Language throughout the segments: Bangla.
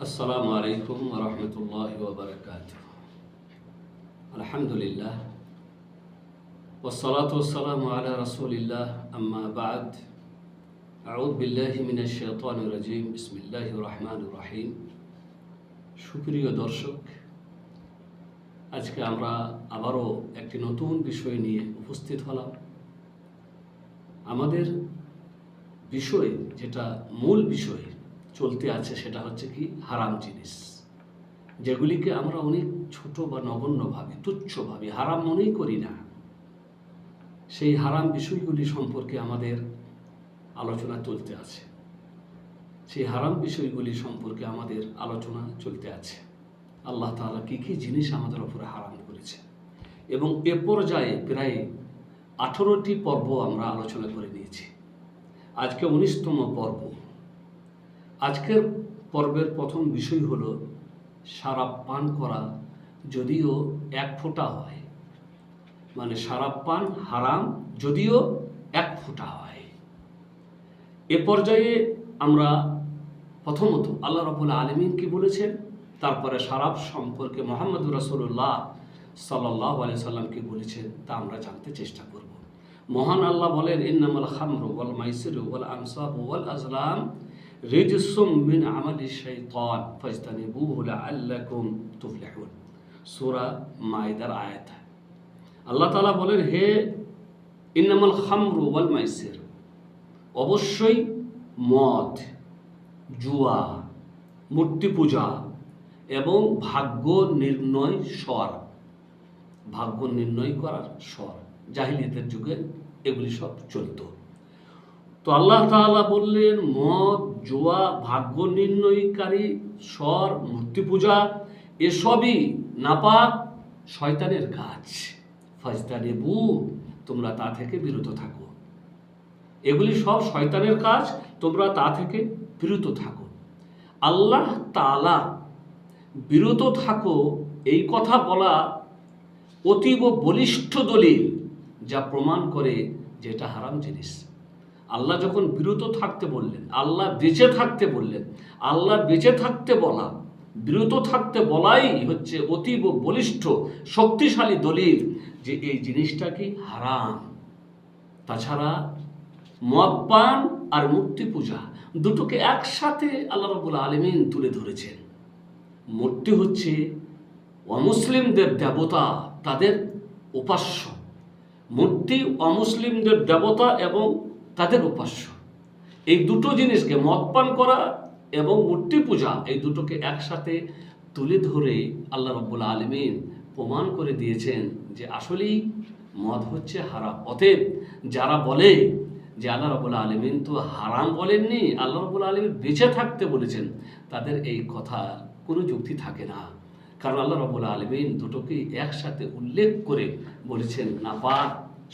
আসসালামু আলাইকুম ওয়া রাহমাতুল্লাহি ওয়া বারাকাতুহু। আলহামদুলিল্লাহ ওয়াসসালাতু ওয়াসসালামু আলা রাসূলিল্লাহ, আম্মা বা'দ। আউযু বিল্লাহি মিনাশ শাইতানির রাজীম। বিসমিল্লাহির রহমানির রহিম। সুপ্রিয় দর্শক, আজকে আমরা আবারও একটি নতুন বিষয় নিয়ে উপস্থিত হলাম। আমাদের বিষয়, যেটা মূল বিষয় চলতে আছে, সেটা হচ্ছে কি হারাম জিনিস, যেগুলিকে আমরা অনেক ছোট বা নগণ্য ভাবি, তুচ্ছ ভাবি, হারাম মনেই করি না। সেই হারাম বিষয়গুলি সম্পর্কে আমাদের আলোচনা চলতে আছে। সেই হারাম বিষয়গুলি সম্পর্কে আমাদের আলোচনা চলতে আছে। আল্লাহ তাআলা কী কী জিনিস আমাদের উপরে হারাম করেছে, এবং এ পর্যায়ে প্রায় 18টি পর্ব আমরা আলোচনা করে নিয়েছি। আজকে 19তম পর্ব। আজকের পর্বের প্রথম বিষয় হলো শরাব পান করা, যদিও এক ফোঁটা হয়, মানে শরাব পান হারাম যদিও এক ফোঁটা হয়। এ পর্যায়ে আমরা প্রথমত আল্লাহ রাব্বুল আলামিন কি বলেছেন, তারপরে শরাব সম্পর্কে মুহাম্মদুর রাসূলুল্লাহ সাল্লাল্লাহু আলাইহি সাল্লাম কি বলেছেন তা আমরা জানতে চেষ্টা করব। মহান আল্লাহ বলেন, ইন্নামাল খামরু ওয়াল মাইসিরু ওয়াল আনসাবু ওয়াল আজলাম রিজসুম মিন আমালিশ শাইতান ফাজতানিবুহু লাআল্লাকুম তুফলিহুন। সূরা মাইদার আয়াত। আল্লাহ তাআলা বলেন, হে ইন্নামাল খামরু ওয়াল মাইসির, অবশ্যই মদ, জুয়া, মূর্তি পূজা এবং ভাগ্য নির্ণয় স্বর, ভাগ্য নির্ণয় করার স্বর, জাহিলিয়াতের যুগে এগুলি সব চলত। তো আল্লাহ তাআলা বললেন, মদ, জুয়া, ভাগ্য নির্ণয়কারী স্বর, মূর্তি পূজা এসবই নাপাক শয়তানের কাজ। ফাজতানিবু, তোমরা তা থেকে বিরত থাকো। এগুলি সব শয়তানের কাজ, তোমরা তা থেকে বিরত থাকো। আল্লাহ তাআলা বিরত থাকো এই কথা বলা অতীব বলিষ্ঠ দলিল, যা প্রমাণ করে যে এটা হারাম জিনিস। আল্লাহ যখন বিরত থাকতে বললেন, আল্লাহ বেঁচে থাকতে বললেন, আল্লাহ বেঁচে থাকতে বলা, বিরত থাকতে বলাই হচ্ছে অতীব বলিষ্ঠ শক্তিশালী দলিল যে এই জিনিসটা কি হারাম। তাছাড়া মদ পান আর মূর্তি পূজা দুটোকে একসাথে আল্লাহ রাব্বুল আলামিন তুলে ধরেছেন। মূর্তি হচ্ছে অমুসলিমদের দেবতা, তাদের উপাস্য। মূর্তি অমুসলিমদের দেবতা এবং তাদের উপাস্য। এই দুটো জিনিসকে, মদ পান করা এবং মূর্তি পূজা, এই দুটোকে একসাথে তুলে ধরে আল্লাহ রাব্বুল আলামিন প্রমাণ করে দিয়েছেন যে আসলেই মদ হচ্ছে হারাম। অতএব যারা বলে যে আল্লাহ রাব্বুল আলামিন তো হারাম বলেননি, আল্লাহ রাব্বুল আলামিন বেঁচে থাকতে বলেছেন, তাদের এই কথার কোনো যুক্তি থাকে না। কারণ আল্লাহ রাব্বুল আলামিন দুটোকেই একসাথে উল্লেখ করে বলেছেন, নাপাক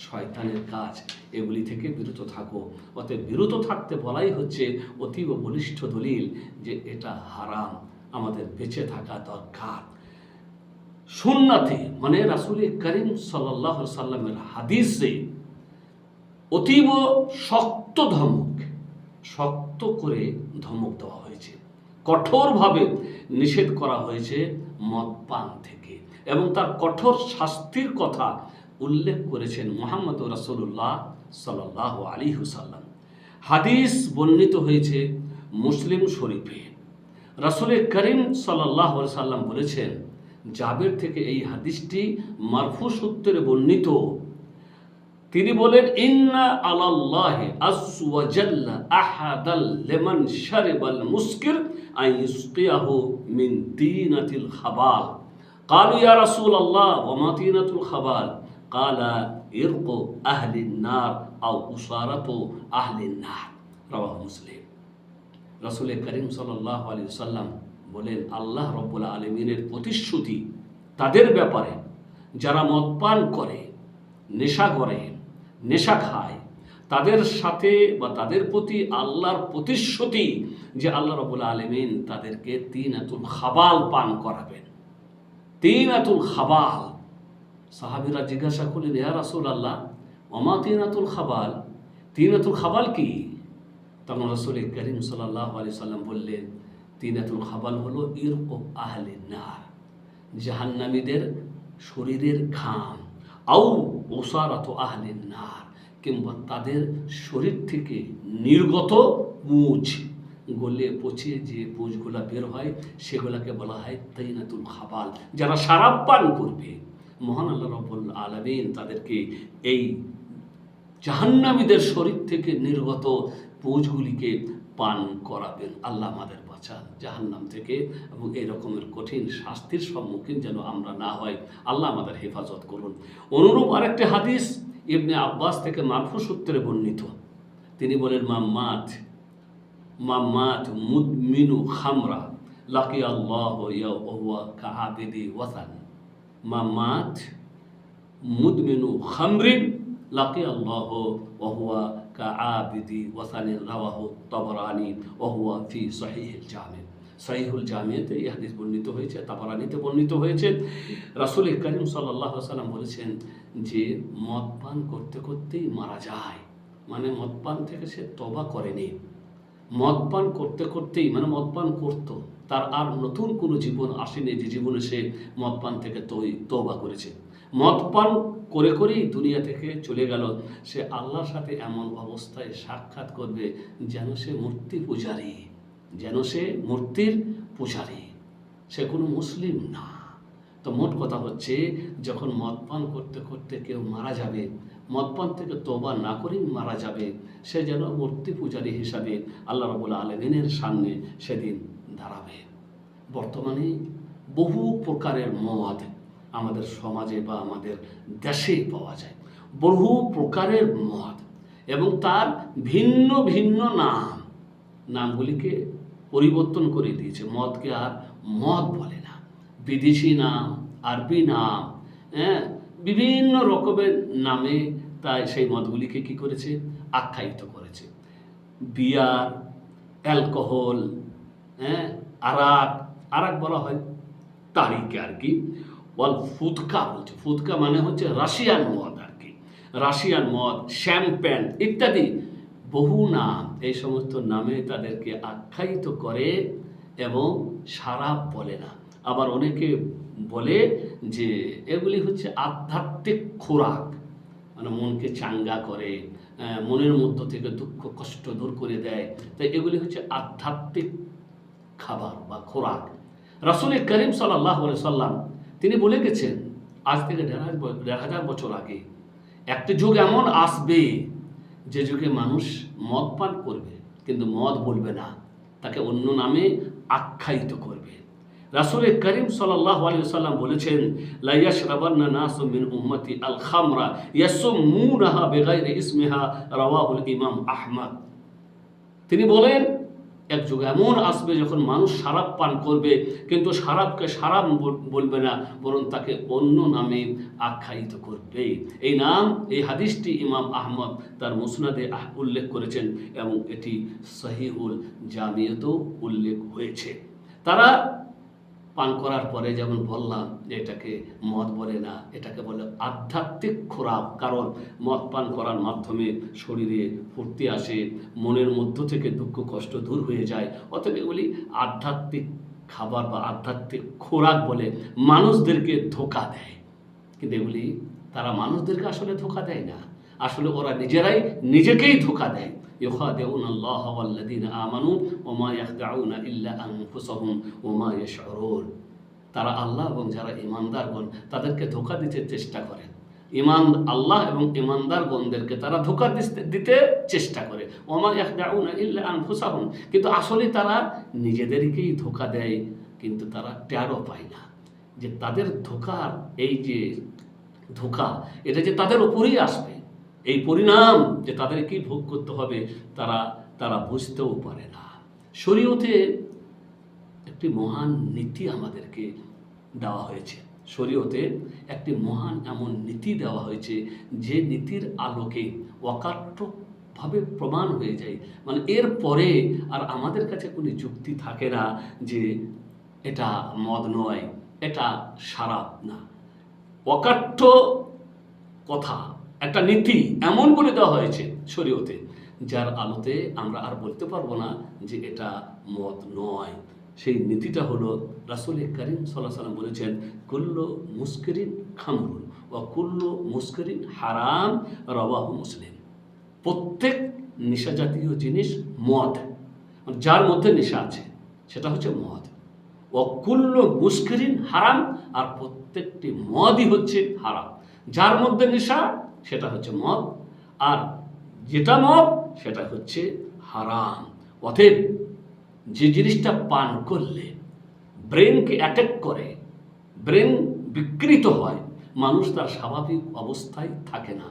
শয়তানের কাজ, এগুলি থেকে বিরত থাকো। অতএব বিরত থাকতে বলাই হচ্ছে অতীব বলিষ্ঠ দলিল যে এটা হারাম, আমাদের বেঁচে থাকা দরকার। সুন্নাতে, মানে রাসূল করিম সাল্লাল্লাহু আলাইহি সাল্লামের হাদিসে অতীব শক্ত ধমক, শক্ত করে ধমক দেওয়া হয়েছে, কঠোরভাবে নিষেধ করা হয়েছে মদ পান থেকে, এবং তার কঠোর শাস্তির কথা উল্লেখ করেছেন মুহাম্মদুর রাসূলুল্লাহ সাল্লাল্লাহু আলাইহি ওয়াসাল্লাম। হাদিস বর্ণিত হয়েছে মুসলিম শরীফে। রাসূল করিম সাল্লাল্লাহু আলাইহি ওয়াসাল্লাম বলেছেন, জাবের থেকে এই হাদিসটি মারফু সূত্রে বর্ণিত। তিনি বলেন, ইন্না আলাল্লাহি আযজা ওয়া জাল্লা আহাদাল লিমান শারিবাল মুসকির আইয়ুসকিয়াহু মিন তিনাতিল খাবাল। ক্বালু ইয়া রাসূলাল্লাহ ওয়া মা তিনাতুল খাবাল? ক্বালা ইরকু আহলিন নার আও উসারাতু আহলিন নার। রাওয়াহু মুসলিম। রাসূল করিম সাল্লাল্লাহু আলাইহি ওয়াসাল্লাম বলেন, আল্লাহ রাব্বুল আলামিনের প্রতিশ্রুতি তাদের ব্যাপারে যারা মদ পান করে, নেশা করে, নেশা খায়, তাদের সাথে বা তাদের প্রতি আল্লাহর প্রতিশ্রুতি যে আল্লাহ রাব্বুল আলামিন তাদেরকে তিনাতুল খাবাল পান করাবেন। তিনাতুল খাবাল। সাহাবীরা জিজ্ঞাসা করলেন, ইয়া রাসূলুল্লাহ ওয়া মা তিনাতুল খাবাল? তিনাতুল খাবাল কি? তখন রাসূল করিম সাল্লাল্লাহু আলাইহি সাল্লাম বললেন, তিনাতুল খাবাল হলো ইরক আহলিন নার, জাহান্নামীদের শরীরের ঘাম, আউ ওসারাত আহলিন নার, কিংবা তাদের শরীর থেকে নির্গত পুঁজ, গলে পচে যে পুঁজগুলা বের হয় সেগুলাকে বলা হয় তিনাতুল খাবাল। যারা শরাব পান করবে, মহান আল্লাহ রাব্বুল আলামিন তাদেরকে এই জাহান্নামীদের শরীর থেকে নির্গত পুঁজগুলিকে পান করাবেন। আল্লাহ আমাদের বাঁচান জাহান্নাম থেকে, এবং এই রকমের কঠিন শাস্তির সম্মুখীন যেন আমরা না হয়, আল্লাহ আমাদের হেফাজত করুন। অনুরূপ আরেকটি হাদিস ইবনে আব্বাস থেকে মারফু সূত্রে বর্ণিত, তিনি বলেন, মাম্মাত মুদমিনু খামরা লাকি আল্লাহ ওয়া কাআবিদি ওয়াসান, মাম্মাত মুদমিনু খামরিন লাকি আল্লাহ ওয়া কাআবিদি ওয়াসানিন, রাওয়াহু তাবরানি ওয়া হুয়া ফি সহিহুল জামি। সহিহুল জামিতে এই হাদিস বর্ণিত হয়েছে, তাবরানিতে বর্ণিত হয়েছে। রাসূল করিম সাল্লাল্লাহু আলাইহি ওয়াসাল্লাম বলেছেন যে মদ পান করতে করতেই মারা যায়, মানে মদ পান থেকে সে তওবা করেনি, মদ পান করতে করতেই, মানে মদ পান করতো, তার আর নতুন কোনো জীবন আসেনি যে জীবনে সে মদ পান থেকে তওবা করেছে। মদ পান করে করেই দুনিয়া থেকে চলে গেল, সে আল্লাহর সাথে এমন অবস্থায় সাক্ষাৎ করবে যেন সে মূর্তি পূজারী, যেন সে মূর্তির পূজারী, সে কোনো মুসলিম না। তো মোট কথা হচ্ছে, যখন মদ পান করতে করতে কেউ মারা যাবে, মদ পান থেকে তওবা না করেই মারা যাবে, সে যেন মূর্তি পূজারী হিসাবে আল্লাহ রাব্বুল আলামিনের সামনে সেদিন দাঁড়াবে। বর্তমানে বহু প্রকারের মদ আমাদের সমাজে বা আমাদের দেশে পাওয়া যায়, বহু প্রকারের মদ, এবং তার ভিন্ন ভিন্ন নামগুলিকে পরিবর্তন করে দিয়েছে। মদকে আর মদ বলে না, বিদেশি নাম, আরবি নাম, বিভিন্ন রকমের নামে তাই সেই মদগুলিকে কি করেছে, আখ্যায়িত করেছে। বিয়ার, অ্যালকোহল, আরাক বলা হয় তারিকে আর কি, ফুদকা বলছে, ফুদকা মানে হচ্ছে রাশিয়ান মদ আর কি, রাশিয়ান মদ, শ্যাম্পেন ইত্যাদি বহু নাম, এই সমস্ত নামে তাদেরকে আখ্যায়িত করে এবং শরাব বলে না। আবার অনেকে বলে যে এগুলি হচ্ছে আধ্যাত্মিক খোরাক, মানে মনকে চাঙ্গা করে, মনের মধ্য থেকে দুঃখ কষ্ট দূর করে দেয়, তাই এগুলি হচ্ছে আধ্যাত্মিক খাবার বা খোরাক। রাসূল করিম সাল্লাল্লাহু আলাইহি সাল্লাম তিনি বলে গেছেন, আজ থেকে ১,৫০০ বছর আগে একটা যুগ এমন আসবে যে যুগে মানুষ মদ পান করবে কিন্তু মদ বলবে না, তাকে অন্য নামে আখ্যায়িত করবে। রাসূল করিম সাল্লাল্লাহু আলাইহি ওয়াসাল্লাম বলেছেন, লা ইয়াশরাবান্না নাসু মিন উম্মতি আল খামরা ইয়াসুমুনাহা বিগাইরি ইসমিহা, রাওয়াহুল ইমাম আহমদ। তিনি বলেন, এক যুগ এমন আসবে যখন মানুষ শরাব পান করবে কিন্তু শরাবকে শরাব বলবে না, বরং তাকে অন্য নামে আখ্যায়িত করবে। এই নাম, এই হাদিসটি ইমাম আহমদ তার মুসনাদে উল্লেখ করেছেন এবং এটি সহিহুল জামিয়াতেও উল্লেখ হয়েছে। তারা পান করার পরে যেমন বললাম যে এটাকে মদ বলে না, এটাকে বলে আধ্যাত্মিক খোরাক, কারণ মদ পান করার মাধ্যমে শরীরে ফুর্তি আসে, মনের মধ্য থেকে দুঃখ কষ্ট দূর হয়ে যায়, অতএব এগুলি আধ্যাত্মিক খাবার বা আধ্যাত্মিক খোরাক বলে মানুষদেরকে ধোঁকা দেয়। কিন্তু এগুলি তারা মানুষদেরকে আসলে ধোঁকা দেয় না, আসলে ওরা নিজেরাই নিজেকেই ধোঁকা দেয়। ইউখাদিউনা আল্লাহ ওয়াল্লাযীনা আমানু ওয়া মা ইয়াখদাউনা ইল্লা আনফুসাহুম ওয়া মা ইয়াশউরুন। তারা আল্লাহ এবং যারা ঈমানদারগণ তাদেরকে ধোঁকা দিতে চেষ্টা করে, আল্লাহ এবং ঈমানদারগণদেরকে তারা ধোঁকা দিতে চেষ্টা করে। ওয়া মা ইয়াখদাউনা ইল্লা আনফুসাহুম, কিন্তু আসলে তারা নিজেদেরকেই ধোঁকা দেয়, কিন্তু তারা টেরও পায় না যে তাদের ধোঁকার এই যে ধোঁকা, এটা যে তাদের উপরেই আসবে, এই পরিণাম যে তাদের কি ভোগ করতে হবে তারা বুঝতেও পারে না। শরীয়তে একটি মহান নীতি আমাদেরকে দেওয়া হয়েছে, শরীয়তে একটি মহান এমন নীতি দেওয়া হয়েছে যে নীতির আলোকে অকাট্যভাবে প্রমাণ হয়ে যায়, মানে এর পরে আর আমাদের কাছে কোনো যুক্তি থাকে না যে এটা মদ নয়, এটা শরাব না। অকাট্য কথা, একটা নীতি এমন বলে দেওয়া হয়েছে শরীয়তে, যার আলোতে আমরা আর বলতে পারবো না যে এটা মদ নয়, সেই নীতিটা হলো রাসূল করিম সাল্লাল্লাহু আলাইহি ওয়াসাল্লাম বলেছেন, কুল্লু মুস্কিরিন খামরুন ওয়া কুল্লু মুস্কিরিন হারাম, রাওয়াহু মুসলিম। প্রত্যেক নেশা জাতীয় জিনিস মদ, যার মধ্যে নেশা আছে সেটা হচ্ছে মদ। অকুল্ল মুস্কিরিন হারাম, আর প্রত্যেকটি মদই হচ্ছে হারাম। যার মধ্যে নেশা সেটা হচ্ছে মদ, আর যেটা মদ সেটা হচ্ছে হারাম। অতএব যে জিনিসটা পান করলে ব্রেনকে অ্যাটাক করে, ব্রেন বিকৃত হয়, মানুষ তার স্বাভাবিক অবস্থায় থাকে না।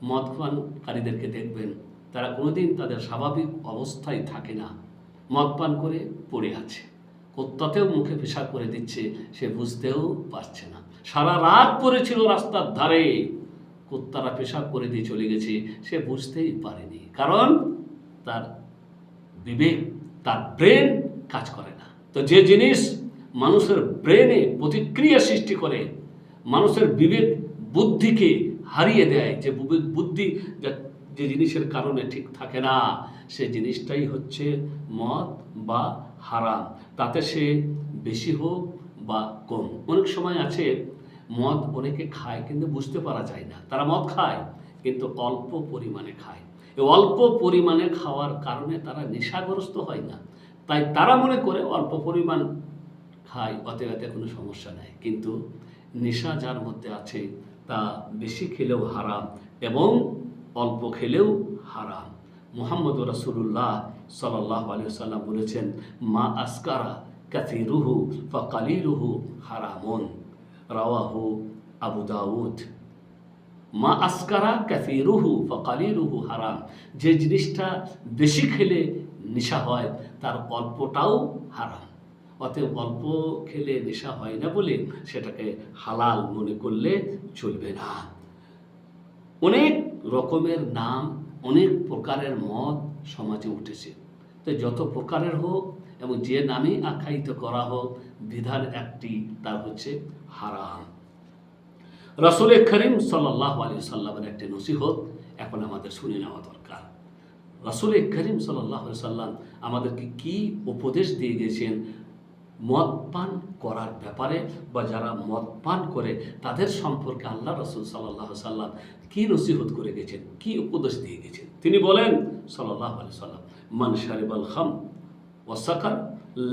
মদ পানকারীদেরকে দেখবেন, তারা কোনোদিন তাদের স্বাভাবিক অবস্থায় থাকে না। মদ পান করে পড়ে আছে, কুত্তাতেও মুখে পেশাব করে দিচ্ছে, সে বুঝতেও পারছে না। সারা রাত পড়েছিল রাস্তার ধারে, কুত্তারা পেশাব করে দিয়ে চলে গেছে, সে বুঝতেই পারেনি, কারণ তার বিবেক, তার ব্রেন কাজ করে না। তো যে জিনিস মানুষের ব্রেনে প্রতিক্রিয়া সৃষ্টি করে, মানুষের বিবেক বুদ্ধিকে হারিয়ে দেয়, যে বিবেক বুদ্ধি যে জিনিসের কারণে ঠিক থাকে না, সে জিনিসটাই হচ্ছে মদ বা হারাম। তাতে সে বেশি হোক বা কম। অনেক সময় আছে মদ অনেকে খায় কিন্তু বুঝতে পারা যায় না, তারা মদ খায় কিন্তু অল্প পরিমাণে খায়। এই অল্প পরিমাণে খাওয়ার কারণে তারা নেশাগ্রস্ত হয় না, তাই তারা মনে করে অল্প পরিমাণ খায়, অতএব এতে কোনো সমস্যা নাই। কিন্তু নেশা যার মধ্যে আছে তা বেশি খেলেও হারাম এবং অল্প খেলেও হারাম। মুহাম্মদ রাসূলুল্লাহ সাল্লাল্লাহু আলাইহি ওয়াসাল্লাম বলেছেন, মা আসকারা কাসীরুহু ফাকালিলুহু হারামুন, রাওয়াহু আবু দাউদ। মা আসকারা কাসীরুহু ফাকালিলুহু হারাম, যে জিনিসটা বেশি খেলে নেশা হয় তার অল্পটাও হারাম। অতএব অল্প খেলে নেশা হয় না বলে সেটাকে হালাল মনে করলে চলবে না। অনেক রকমের নাম, অনেক প্রকারের মদ সমাজে উঠেছে, তো যত প্রকারের হোক এবং যে নামে আখ্যায়িত করা হোক, বিধান একটি, তার হচ্ছে হারাম। রাসূল করিম সাল্লাল্লাহু আলাইহি ওয়াসাল্লামের একটি নসিহত এখন আমাদের শুনে নেওয়া দরকার। রাসূল করিম সাল্লাল্লাহু আলাইহি ওয়াসাল্লাম আমাদেরকে কি উপদেশ দিয়ে গেছেন মদ পান করার ব্যাপারে, বা যারা মদ পান করে তাদের সম্পর্কে আল্লাহ রাসূল সাল্লাল্লাহু আলাইহি ওয়াসাল্লাম কি নসিহত করে গেছেন, কি উপদেশ দিয়ে গেছেন। তিনি বলেন সাল্লাল্লাহু আলাইহি ওয়াসাল্লাম, মান শারিবাল খাম ওয়া সাকার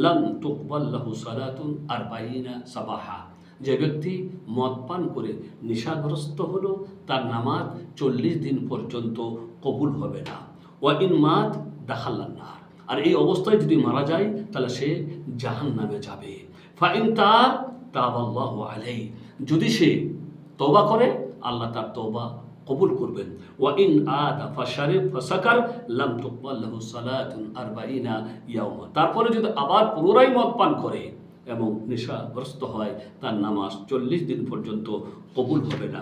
লাম তুকবাল লাহু সালাতুন 40 সাবাহা, যে ব্যক্তি মদ পান করে নেশাগ্রস্ত হলো তার নামাজ 40 দিন পর্যন্ত কবুল হবে না। ওয়া ইন মাত দাখালান নার, আর এই অবস্থায় যদি মারা যায় তাহলে সে জাহান্নামে যাবে। ফাইন তাবাল্লাহু আলাইহি, যদি সে তওবা করে আল্লাহ তার তওবা কবুল করবেন। ওয়া ইন আদা ফাশারিব ফাসাকার লাম তুকবাল লাহু সালাতুন 40 ইয়াওমা, তারপরে যদি আবার পুনরায় মদ পান করে এবং নেশাগ্রস্ত হয় তার নামাজ 40 দিন পর্যন্ত কবুল হবে না।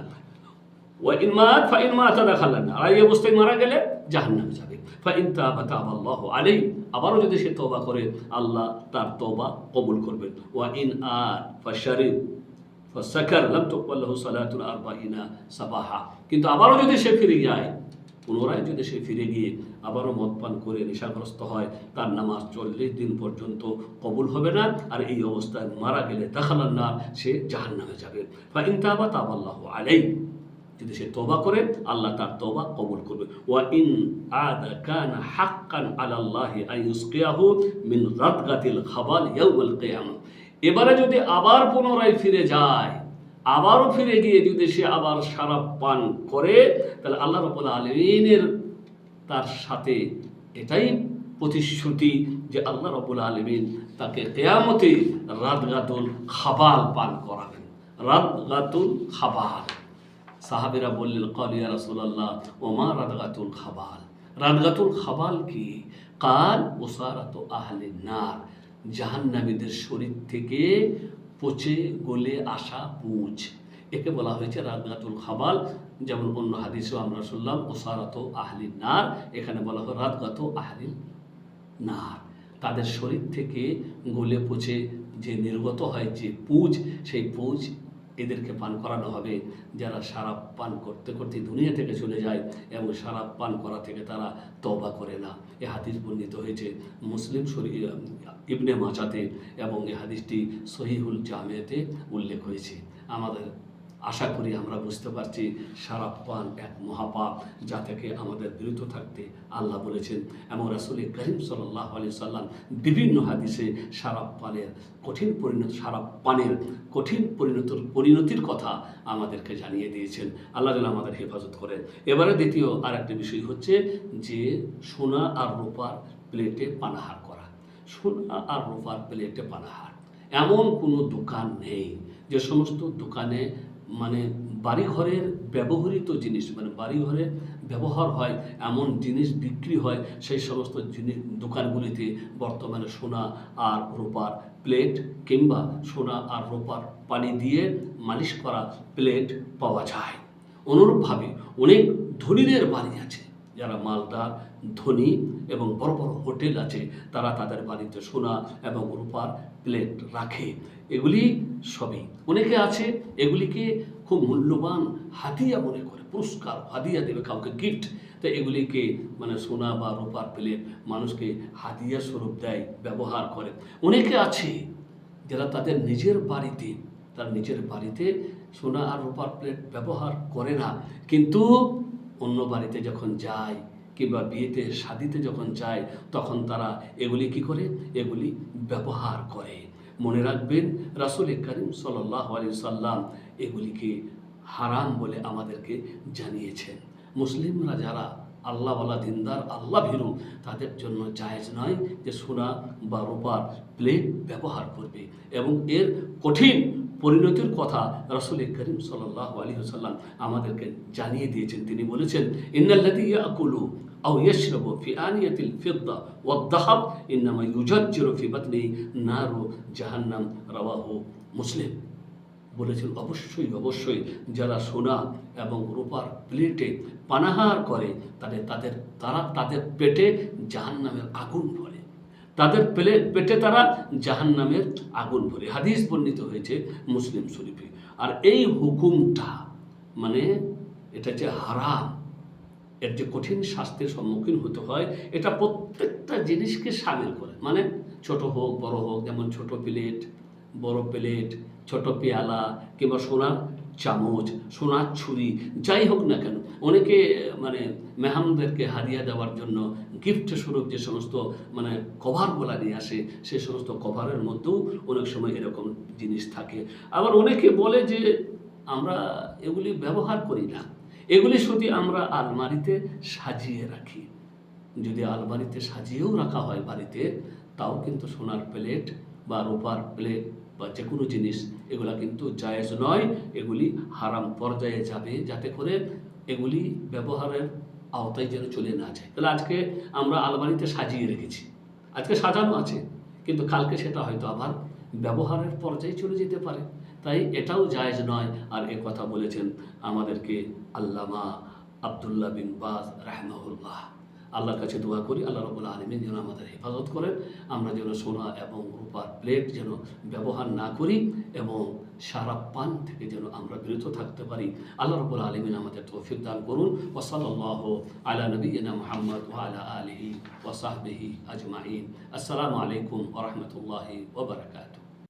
ওয়া ইন মাত ফাইন মাত দাখালান নার, আর এই অবস্থায় মারা গেলে জাহান্নামে যাবে। ফাইন তাবাল্লাহু আলাইহি, আবারও যদি সে তওবা করে আল্লাহ তার তওবা কবুল করবেন। ওয়া ইন আদ ফাশারিব ফাসাকার লাম তুকবাল লাহু সালাতুন 40 সাবাহা, কিন্তু আবারও যদি সে ফিরে যায়, পুনরায় যদি সে ফিরে গিয়ে আবারও মদ পান করে নেশাগ্রস্ত হয়, তার নামাজ 40 দিন পর্যন্ত কবুল হবে না, আর এই অবস্থায় মারা গেলে দাখালান নার, সে জাহান্নামে যাবে। ফাইন তাবাল্লাহু আলাইহি, যদি সে তওবা করে আল্লাহ তার তওবা কবুল করবে। ওয়া ইন আদা কানা হাক্কান আলাল্লাহি আন ইউসকিয়াহু মিন রাদগাতিল খাবাল ইয়াউমাল কিয়ামা, এবারে যদি আবার পুনরায় ফিরে যায়, আবারও ফিরে গিয়ে যদি সে আবার শরাব পান করে, তাহলে আল্লাহ রাব্বুল আলামিনের তার সাথে এটাই প্রতিশ্রুতি যে আল্লাহ রাব্বুল আলামিন তাকে কিয়ামতে রাদগাতুল খাবাল পান করাবেন। রাদগাতুল খাবাল, সাহাবীরা বললেন, ক্বাল ইয়া রাসূলুল্লাহ ওয়া মা রাদগাতুল খাবাল, রাদগাতুল খাবাল কি? কাল উসারাতু আহলিন নার, জাহান্নামীদের শরীর থেকে পচে গলে আসা পুঁজ, একে বলা হয়েছে রাদগাতুল খাবাল। যেমন অন্য হাদিসেও আমরা শুনলাম উসারাতু আহলিন নার, এখানে বলা হয় রাদগাতু আহলিন নার, তাদের শরীর থেকে গলে পচে যে নির্গত হয় যে পুঁজ, সেই পুঁজ এদেরকে পান করানো হবে। যারা শরাব পান করতে করতে দুনিয়া থেকে চলে যায় এবং শরাব পান করা থেকে তারা তওবা করে না। এ হাদিস বর্ণিত হয়েছে মুসলিম শরীফ ইবনে মাজাতে এবং এই হাদিসটি সহিহুল জামেতে উল্লেখ হয়েছে। আমাদের আশা করি আমরা বুঝতে পারছি শরাব পান এক মহাপাপ, যা থেকে আমাদের বিরত থাকতে আল্লাহ বলেছেন এবং রাসূল করিম সাল্লাল্লাহু আলাইহি সাল্লাম বিভিন্ন হাদিসে শরাব পানের কঠিন পরিণতির কথা আমাদেরকে জানিয়ে দিয়েছেন। আল্লাহ যেন আমাদের হেফাজত করেন। এবারে দ্বিতীয় আর একটা বিষয় হচ্ছে যে সোনা আর রূপার প্লেটে পানাহার করা। সোনা আর রূপার প্লেটে পানাহার, এমন কোনো দোকান নেই যে সমস্ত দোকানে মানে বাড়িঘরের ব্যবহৃত জিনিস, মানে বাড়িঘরে ব্যবহার হয় এমন জিনিস বিক্রি হয়, সেই সমস্ত জিনিস দোকানগুলিতে বর্তমানে সোনা আর রূপার প্লেট কিংবা সোনা আর রূপার পানি দিয়ে মালিশ করা প্লেট পাওয়া যায়। অনুরূপভাবে অনেক ধনীদের বাড়ি আছে, যারা মালদার ধনী এবং বড় বড় হোটেল আছে, তারা তাদের বাড়িতে সোনা এবং রূপার প্লেট রাখে। এগুলি সবই অনেকে আছে এগুলিকে খুব মূল্যবান হাদিয়া মনে করে, পুরস্কার হাদিয়া দেবে কাউকে, গিফট। তো এগুলিকে মানে সোনা বা রূপার প্লেট মানুষকে হাদিয়া স্বরূপ দেয়, ব্যবহার করে। অনেকে আছে যারা তাদের নিজের বাড়িতে সোনা আর রূপার প্লেট ব্যবহার করে না, কিন্তু অন্য বাড়িতে যখন যায় কিংবা বিয়েতে শাদিতে যখন যায় তখন তারা এগুলি কি করে, এগুলি ব্যবহার করে। মনে রাখবেন রাসূল করিম সাল্লাল্লাহু আলাইহি সাল্লাম এগুলিকে হারাম বলে আমাদেরকে জানিয়েছেন। মুসলিমরা যারা আল্লাহওয়ালা দিনদার আল্লাহ ভীরু, তাদের জন্য জায়েজ নয় যে সোনা বা রূপার প্লেট ব্যবহার করবে। এবং এর কঠিন পরিণতির কথা রাসূল করিম সাল্লাল্লাহু আলাইহি ওয়াসাল্লাম আমাদেরকে জানিয়ে দিয়েছেন। তিনি বলেছেন, ইন্নাল্লাযী ইয়াকুলু আও ইয়াশরাবু ফি আনিয়াতিল ফিদ্দা ওয়াদ-দাহাব ইন্নামা ইউজাজ্জিরু ফি বাতনিহি নারু জাহান্নাম, রাওয়াহু মুসলিম। বলেছেন অবশ্যই যারা সোনা এবং রূপার প্লেটে পানাহার করে তাদের পেটে জাহান্নামের আগুন ভরে, তাদের পেটে তারা জাহান্নামের আগুন ভরে। হাদিস বর্ণিত হয়েছে মুসলিম শরীফে। আর এই হুকুমটা মানে এটা যে হারাম, এর যে কঠিন শাস্তির সম্মুখীন হতে হয়, এটা প্রত্যেকটা জিনিসকে শামিল করে। মানে ছোট হোক বড় হোক, যেমন ছোট প্লেট, বড় প্লেট, ছোট পেয়ালা কিংবা সোনার চামচ, সোনার ছুরি, যাই হোক না কেন। অনেকে মানে মেহমানদেরকে হাদিয়া দেওয়ার জন্য গিফট স্বরূপ যে সমস্ত মানে কভারগুলা নিয়ে আসে, সে সমস্ত কভারের মধ্যেও অনেক সময় এরকম জিনিস থাকে। আবার অনেকে বলে যে আমরা এগুলি ব্যবহার করি না, এগুলি শুধু আমরা আলমারিতে সাজিয়ে রাখি। যদি আলমারিতে সাজিয়েও রাখা হয় বাড়িতে, তাও কিন্তু সোনার প্লেট বা রূপার প্লেট বা যে কোনো জিনিস এগুলা কিন্তু জায়েজ নয়। এগুলি হারাম পর্যায়ে যাবে, যাতে করে এগুলি ব্যবহারের আওতায় যেন চলে না যায়। তাহলে আজকে আমরা আলমারিতে সাজিয়ে রেখেছি, আজকে সাজানো আছে, কিন্তু কালকে সেটা হয়তো আবার ব্যবহারের পর্যায়ে চলে যেতে পারে। তাই এটাও জায়েজ নয়। আর এ কথা বলেছেন আমাদেরকে আল্লামা আব্দুল্লাহ বিন বাজ রাহমাহুল্লাহ। আল্লাহর কাছে দোয়া করি আল্লাহ রাব্বুল আলামিন যেন আমাদের হেফাজত করেন, আমরা যেন সোনা এবং রূপার প্লেট যেন ব্যবহার না করি এবং শরাব পান থেকে যেন আমরা বিরত থাকতে পারি। আল্লাহ রাব্বুল আলামিন আমাদের তৌফিক দান করুন। ওয়া সাল্লাল্লাহু আলা নবিয়িনা মুহাম্মদ ওয়া আলা আলিহি ওয়া সাহবিহি আজমাইন। আসসালামু আলাইকুম ওয়া রাহমাতুল্লাহি ওয়া বারাকাতুহু।